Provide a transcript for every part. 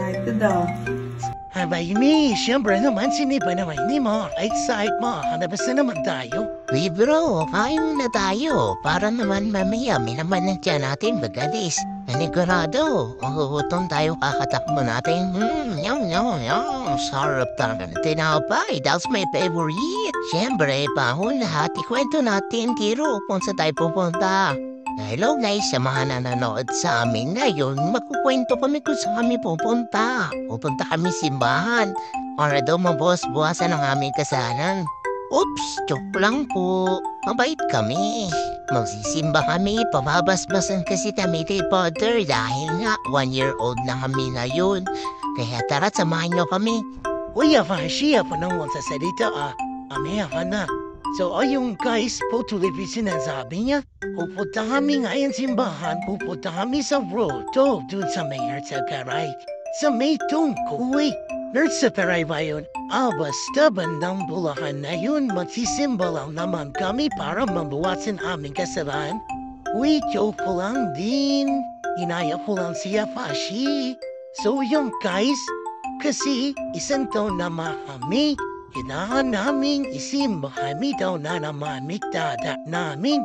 excited daw. Abay, Mi, siyempre naman, sinipa naman, hindi mo. Excite mo, hanabas na naman tayo. Uy bro, kain na tayo. Para naman mamaya, may naman ng tiyan natin bagalis. Nanigurado, magugutom tayo kakatakbo natin. Yum. Sarap talaga ng tinapay. That's my favorite. Siyempre, pahon lahat. Ikwento natin, Kiro, kung saan tayo pupunta. Hello guys, sa mga nanonood sa amin ngayon, magkukwento kami kung saan kami pupunta. Pupunta kami simbahan para daw mabuwas-buwasan ang aming kasalan. Oops, joke lang po. Mabait kami. Magsisimba kami, pababasbasan kasi kami kay Father dahil nga 1-year-old na kami ngayon. Kaya tara, samahan nyo kami. Uy, siya pa nang sa salita, amaya ka na. So, ayun guys, po television ang sabi niya, pupunta kami ngayon simbahan, pupunta kami sa Roto, dun sa may Hertzagaray. Sa may Tungkoy, Hertzagaray ba yun? Basta bandang Bulacan na yun, magsisimba lang naman kami para mabawasan aming kasalanan. Uy, joke ko lang din. Inaya ko lang siya Fashi. So, yun guys, kasi isang taon na kami. Kailangan namin isimba kami daw na naman miktada namin.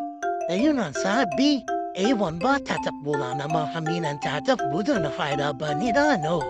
Ayun ang sabi, ewan ba tatakbo lang naman kami ng tatakbo doon na kaya ba nila, no?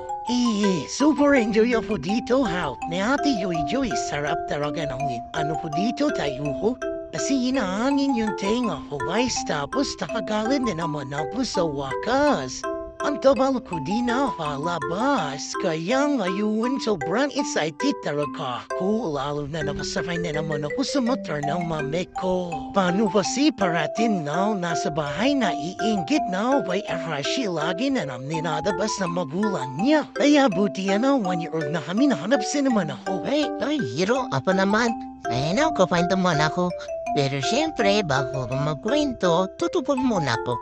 Super enjoy ako dito, ha? Ni Ate Joy, sarap talaga ng ano po dito tayo ko. Kasi hinahangin yung tenga ko, guys, tapos nakagalit na naman ako sa wakas. Ang tabal ko di nakalabas, kaya ngayon sobrang excited talaga ako, lalo na nakasakay na naman ako sa motor ng mami ko. Paano kasi parating na nasa bahay na iingit na by Arashi lagi na ninadabas na magulang niya. Kaya buti yan 1-year-old na kami, nahanap si naman ako. Ay, Hiro, apa naman? Ayun ako, find naman ako. Pero siyempre, bago ko magkwento, tutupon muna ako.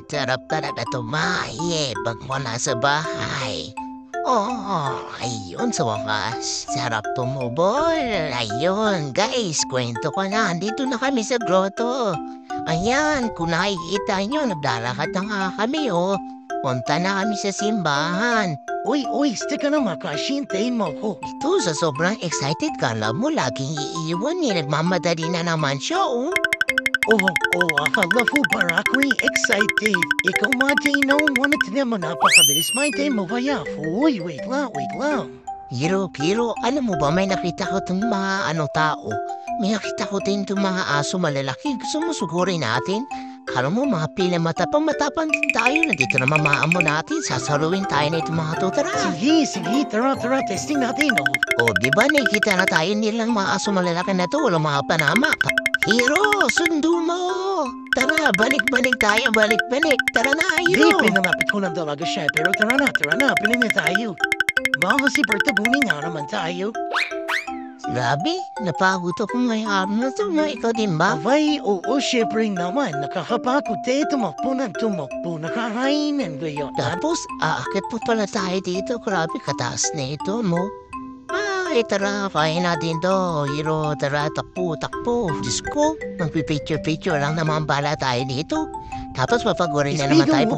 Sarap talaga tumahi pag mo nasa bahay. Ayun sa wakas. Sarap tumubol. Ayun, guys, kwento ko na. Andito na kami sa grotto. Ayan, kung nakikita nyo, naglalakad na nga kami, Punta na kami sa simbahan. Uy, stick ka na makashintayin mo ko. Ito, sa sobrang excited ka lang mo, laging iiwan nagmamadali na naman siya, akala ko para ako'y excited. Ikaw Martin, wanat naman napakabilis. May time mo kaya? Uy, wait lang. Kiro, alam mo ba may nakita ko itong mga tao? May nakita ko din itong mga aso malalaki. Gusto mo sugurin natin? Kala mo mga pila matapang din tayo. Nandito na mamaamo natin. Sasaluin tayo na itong mga tutara. Sige, tara, testing natin, di ba nakikita na tayo nilang mga aso malalaki na to? Walang mga panama. Hiro, sundo mo! Tara, balik tayo, balik. Tara na, Hiro! Di, pinalapit ko lang talaga siya, pero tara na, pinag na tayo. Baka si Berta buning nga naman tayo. Grabe, napagod ako ngayong araw na to, ikaw din ba? Abay, syempre naman, nakakapagod tumakbo, nakakainan ko yun. Tapos, aakit po pala tayo dito, grabe, kataas na ito, mo. Tara, kaya natin to. Hiro, tara, takpo. Diyos ko, magpipicture lang naman bala tayo dito. Tapos mapagurin na naman tayo.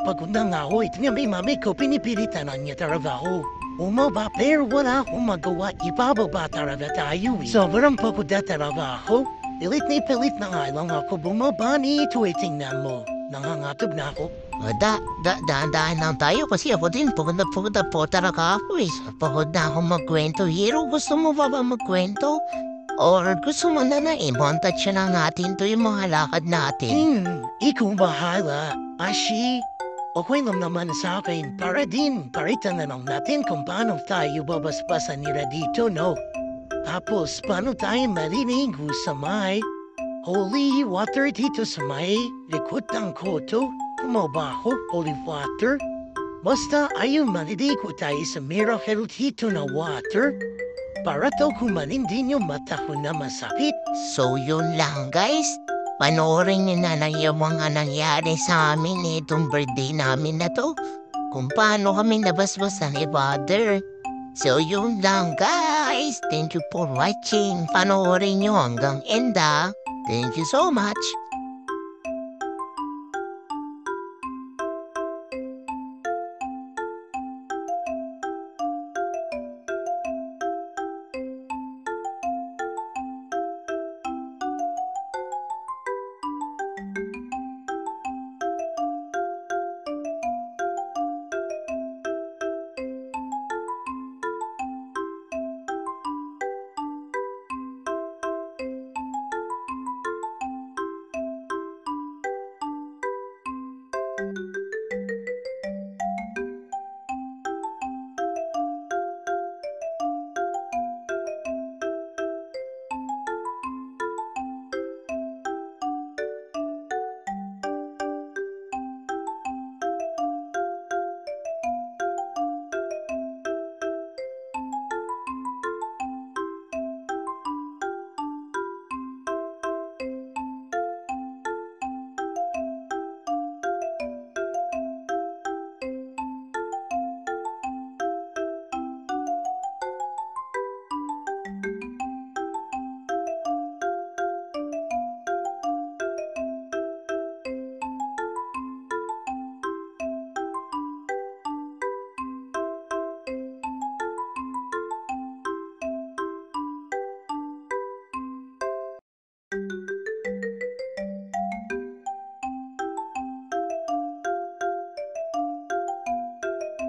Pagod na nga ako. Ito nga may mami ko, pinipilitan na niya talaga ako. Umaba, pero wala akong magawa. Ibababa talaga tayo. Sobrang pagod na talaga ako. Pilit na nga lang ako bumaba ni tingnan mo. Nangangatog na ako. Daan lang tayo kasi ako din pagod na po talaga ako Pagod na ako magkwento. Hiro, gusto mo ba magkwento? Or gusto mo na montage na natin to yung mga lakad natin? Ikaw bahala. Ashi, okay lang naman sa akin. Paritan na lang natin kung paano tayo babasbasan nila dito, no? Tapos, paano tayo marinig sa may holy water dito sa may likod ng koto? Mabaho, holy water. Basta ayaw maniligo tayo sa miracle dito na water. Para daw kumanin din yung mata ko na masakit. So yun lang guys. Panoorin niyo na lang yung mga nangyari sa amin itong birthday namin na to. Kung paano kami nabasbasan ni Father. So yun lang guys. Thank you for watching. Panoorin niyo hanggang enda. Thank you so much.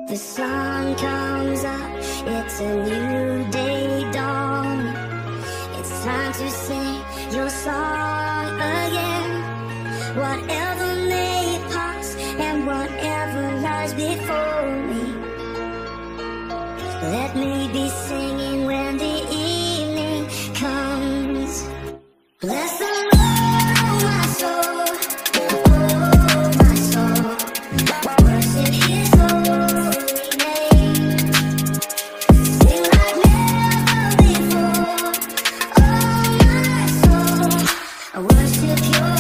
The sun comes up, it's a new day dawning. It's time to sing your song again. Whatever may pass and whatever lies before me, let me be singing when the evening comes. Bless the Lord, oh my soul, oh my soul. Worship His holy name. Sing like never before, oh my soul. I worship Your